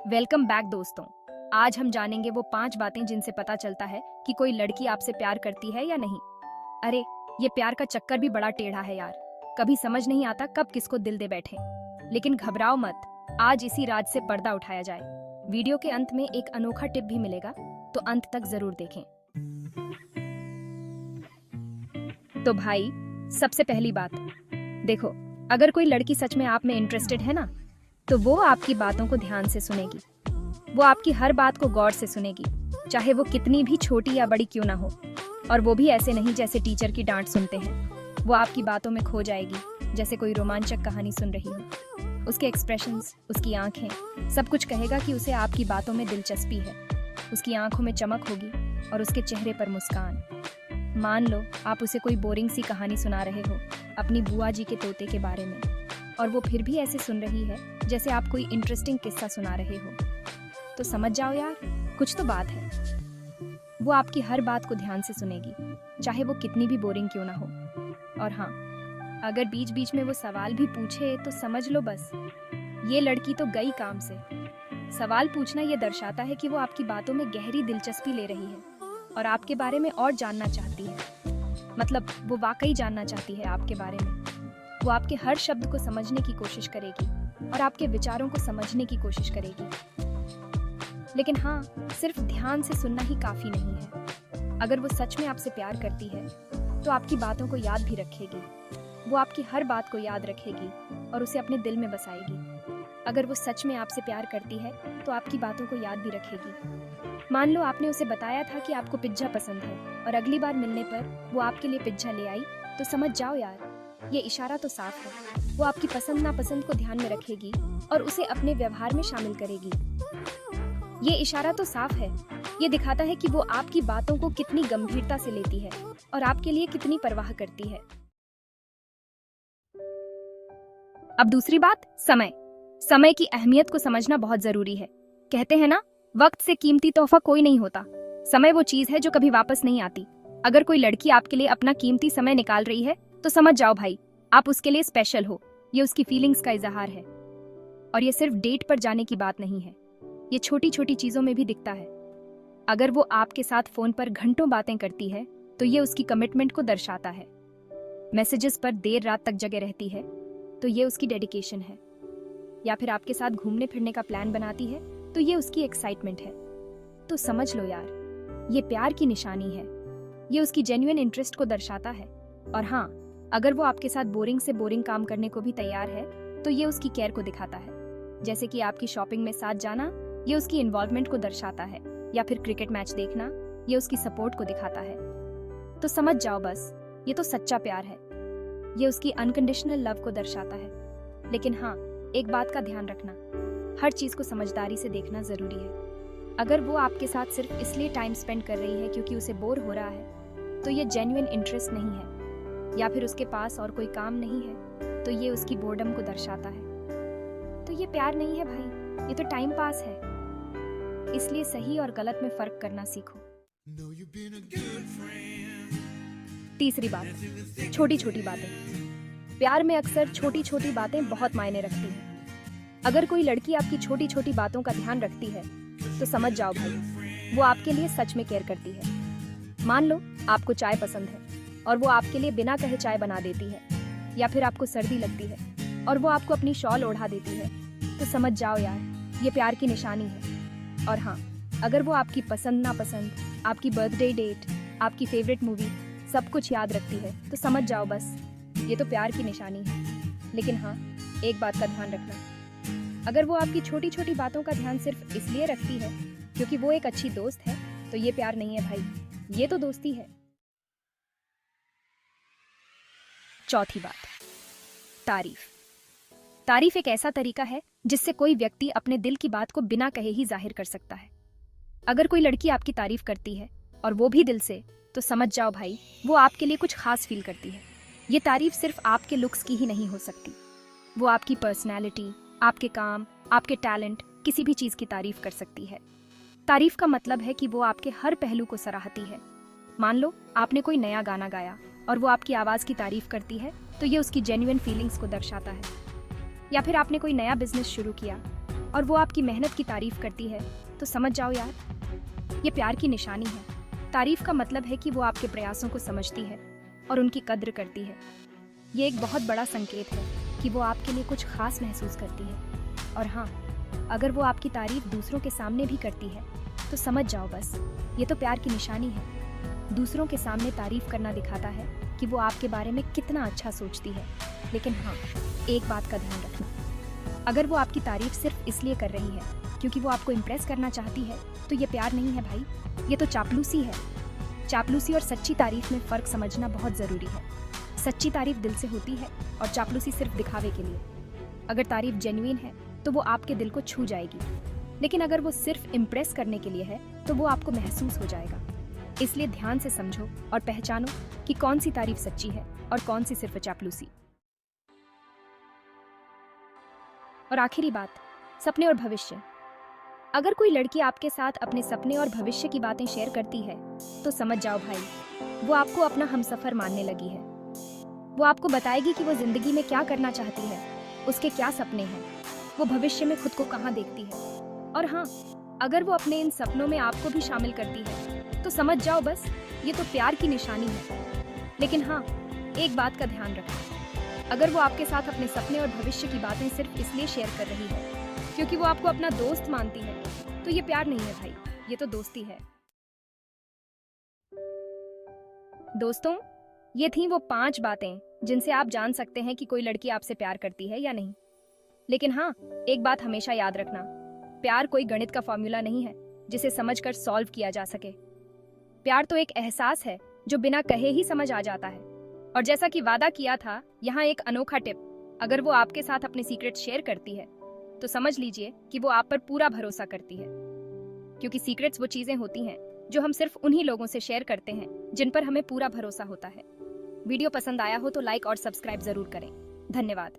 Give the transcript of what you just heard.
Welcome back दोस्तों। आज हम जानेंगे वो 5 बातें जिनसे पता चलता है कि कोई लड़की आपसे प्यार करती है या नहीं। अरे ये प्यार का चक्कर भी बड़ा टेढ़ा है यार। कभी समझ नहीं आता कब किसको दिल दे बैठे। लेकिन घबराओ मत, आज इसी राज से पर्दा उठाया जाए। वीडियो के अंत में एक अनोखा टिप भी मिलेगा, तो अंत तक जरूर देखें। तो भाई, सबसे पहली बात देखो, अगर कोई लड़की सच में आप में इंटरेस्टेड है ना, तो वो आपकी बातों को ध्यान से सुनेगी। वो आपकी हर बात को गौर से सुनेगी, चाहे वो कितनी भी छोटी या बड़ी क्यों ना हो। और वो भी ऐसे नहीं जैसे टीचर की डांट सुनते हैं। वो आपकी बातों में खो जाएगी, जैसे कोई रोमांचक कहानी सुन रही हो। उसके एक्सप्रेशंस, उसकी आंखें, सब कुछ कहेगा कि उसे आपकी बातों में दिलचस्पी है। उसकी आंखों में चमक होगी और उसके चेहरे पर मुस्कान। मान लो आप उसे कोई बोरिंग सी कहानी सुना रहे हो, अपनी बुआ जी के तोते के बारे में, और वो फिर भी ऐसे सुन रही है जैसे आप कोई इंटरेस्टिंग किस्सा सुना रहे हो। तो समझ जाओ यार, कुछ तो बात है। वो आपकी हर बात को ध्यान से सुनेगी, चाहे वो कितनी भी बोरिंग क्यों ना हो। और हाँ, अगर बीच बीच में वो सवाल भी पूछे तो समझ लो बस, ये लड़की तो गई काम से। सवाल पूछना ये दर्शाता है कि वो आपकी बातों में गहरी दिलचस्पी ले रही है और आपके बारे में और जानना चाहती है। मतलब वो वाकई जानना चाहती है आपके बारे में। वो आपके हर शब्द को समझने की कोशिश करेगी और आपके विचारों को समझने की कोशिश करेगी। लेकिन हाँ, सिर्फ ध्यान से सुनना ही काफी नहीं है। अगर वो सच में आपसे प्यार करती है तो आपकी बातों को याद भी रखेगी। वो आपकी हर बात को याद रखेगी और उसे अपने दिल में बसाएगी। अगर वो सच में आपसे प्यार करती है तो आपकी बातों को याद भी रखेगी। मान लो आपने उसे बताया था कि आपको पिज्जा पसंद है और अगली बार मिलने पर वो आपके लिए पिज्जा ले आई, तो समझ जाओ यार, ये इशारा तो साफ है। वो आपकी पसंद नापसंद को ध्यान में रखेगी और उसे अपने व्यवहार में शामिल करेगी। ये इशारा तो साफ है, ये दिखाता है कि वो आपकी बातों को कितनी गंभीरता से लेती है और आपके लिए कितनी परवाह करती है। अब दूसरी बात, समय की अहमियत को समझना बहुत जरूरी है। कहते हैं ना, वक्त से कीमती तोहफा कोई नहीं होता। समय वो चीज है जो कभी वापस नहीं आती। अगर कोई लड़की आपके लिए अपना कीमती समय निकाल रही है तो समझ जाओ भाई, आप उसके लिए स्पेशल हो। ये उसकी फीलिंग्स का इजहार है। और ये सिर्फ डेट पर जाने की बात नहीं है, ये छोटी छोटी चीजों में भी दिखता है। अगर वो आपके साथ फोन पर घंटों बातें करती है तो ये उसकी कमिटमेंट को दर्शाता है। मैसेजेस पर देर रात तक जगे रहती है तो ये उसकी डेडिकेशन है। या फिर आपके साथ घूमने फिरने का प्लान बनाती है तो ये उसकी एक्साइटमेंट है। तो समझ लो यार, ये प्यार की निशानी है। ये उसकी जेन्युइन इंटरेस्ट को दर्शाता है। और हाँ, अगर वो आपके साथ बोरिंग से बोरिंग काम करने को भी तैयार है तो ये उसकी केयर को दिखाता है। जैसे कि आपकी शॉपिंग में साथ जाना, ये उसकी इन्वॉल्वमेंट को दर्शाता है। या फिर क्रिकेट मैच देखना, ये उसकी सपोर्ट को दिखाता है। तो समझ जाओ बस, ये तो सच्चा प्यार है। ये उसकी अनकंडीशनल लव को दर्शाता है। लेकिन हाँ, एक बात का ध्यान रखना, हर चीज को समझदारी से देखना जरूरी है। अगर वो आपके साथ सिर्फ इसलिए टाइम स्पेंड कर रही है क्योंकि उसे बोर हो रहा है, तो ये जेन्युइन इंटरेस्ट नहीं है। या फिर उसके पास और कोई काम नहीं है, तो ये उसकी बोर्डम को दर्शाता है। तो ये प्यार नहीं है भाई, ये तो टाइम पास है। इसलिए सही और गलत में फर्क करना सीखो। तीसरी बात, छोटी छोटी बातें। प्यार में अक्सर छोटी छोटी बातें बहुत मायने रखती हैं। अगर कोई लड़की आपकी छोटी छोटी बातों का ध्यान रखती है तो समझ जाओ भाई, वो आपके लिए सच में केयर करती है। मान लो आपको चाय पसंद है और वो आपके लिए बिना कहे चाय बना देती है। या फिर आपको सर्दी लगती है और वो आपको अपनी शॉल ओढ़ा देती है, तो समझ जाओ यार, ये प्यार की निशानी है। और हाँ, अगर वो आपकी पसंद नापसंद, आपकी बर्थडे डेट, आपकी फेवरेट मूवी, सब कुछ याद रखती है, तो समझ जाओ बस, ये तो प्यार की निशानी है। लेकिन हाँ, एक बात का ध्यान रखना, अगर वो आपकी छोटी छोटी बातों का ध्यान सिर्फ इसलिए रखती है क्योंकि वो एक अच्छी दोस्त है, तो ये प्यार नहीं है भाई, ये तो दोस्ती है। चौथी बात, तारीफ। तारीफ एक ऐसा तरीका है जिससे कोई व्यक्ति अपने दिल की बात को बिना कहे ही जाहिर कर सकता है। अगर कोई लड़की आपकी तारीफ करती है और वो भी दिल से, तो समझ जाओ भाई, वो आपके लिए कुछ खास फील करती है। ये तारीफ सिर्फ आपके लुक्स की ही नहीं हो सकती, वो आपकी पर्सनैलिटी, आपके काम, आपके टैलेंट, किसी भी चीज की तारीफ कर सकती है। तारीफ का मतलब है कि वो आपके हर पहलू को सराहती है। मान लो आपने कोई नया गाना गाया और वो आपकी आवाज की तारीफ करती है, तो ये उसकी जेन्युइन फीलिंग्स को दर्शाता है। या फिर आपने कोई नया बिजनेस शुरू किया और वो आपकी मेहनत की तारीफ करती है तो समझ जाओ यार, ये प्यार की निशानी है। तारीफ का मतलब है कि वो आपके प्रयासों को समझती है और उनकी कद्र करती है। ये एक बहुत बड़ा संकेत है कि वो आपके लिए कुछ खास महसूस करती है। और हाँ, अगर वो आपकी तारीफ दूसरों के सामने भी करती है तो समझ जाओ बस, ये तो प्यार की निशानी है। दूसरों के सामने तारीफ करना दिखाता है कि वो आपके बारे में कितना अच्छा सोचती है। लेकिन हाँ, एक बात का ध्यान रखना, अगर वो आपकी तारीफ सिर्फ इसलिए कर रही है क्योंकि वो आपको इम्प्रेस करना चाहती है तो ये प्यार नहीं है भाई, ये तो चापलूसी है। चापलूसी और सच्ची तारीफ में फ़र्क समझना बहुत ज़रूरी है। सच्ची तारीफ दिल से होती है और चापलूसी सिर्फ दिखावे के लिए। अगर तारीफ जेन्युइन है तो वो आपके दिल को छू जाएगी, लेकिन अगर वो सिर्फ इम्प्रेस करने के लिए है तो वो आपको महसूस हो जाएगा। इसलिए ध्यान से समझो और पहचानो कि कौन सी तारीफ सच्ची है और कौन सी सिर्फ चापलूसी। और आखिरी बात, सपने और भविष्य। अगर कोई लड़की आपके साथ अपने सपने और भविष्य की बातें शेयर करती है तो समझ जाओ भाई, वो आपको अपना हमसफर मानने लगी है। वो आपको बताएगी कि वो जिंदगी में क्या करना चाहती है, उसके क्या सपने हैं, वो भविष्य में खुद को कहाँ देखती है। और हाँ, अगर वो अपने इन सपनों में आपको भी शामिल करती है तो समझ जाओ बस, ये तो प्यार की निशानी है। लेकिन हाँ, एक बात का ध्यान रखना, अगर वो आपके साथ अपने सपने और भविष्य की बातें सिर्फ इसलिए शेयर कर रही है क्योंकि वो आपको अपना दोस्त मानती है तो ये प्यार नहीं है भाई, ये तो दोस्ती है। दोस्तों, ये थी वो 5 बातें जिनसे आप जान सकते हैं कि कोई लड़की आपसे प्यार करती है या नहीं। लेकिन हाँ, एक बात हमेशा याद रखना, प्यार कोई गणित का फॉर्मूला नहीं है जिसे समझकर सॉल्व किया जा सके। प्यार तो एक एहसास है जो बिना कहे ही समझ आ जाता है। और जैसा कि वादा किया था, यहाँ एक अनोखा टिप, अगर वो आपके साथ अपने सीक्रेट शेयर करती है तो समझ लीजिए कि वो आप पर पूरा भरोसा करती है। क्योंकि सीक्रेट्स वो चीजें होती हैं जो हम सिर्फ उन्हीं लोगों से शेयर करते हैं जिन पर हमें पूरा भरोसा होता है। वीडियो पसंद आया हो तो लाइक और सब्सक्राइब जरूर करें। धन्यवाद।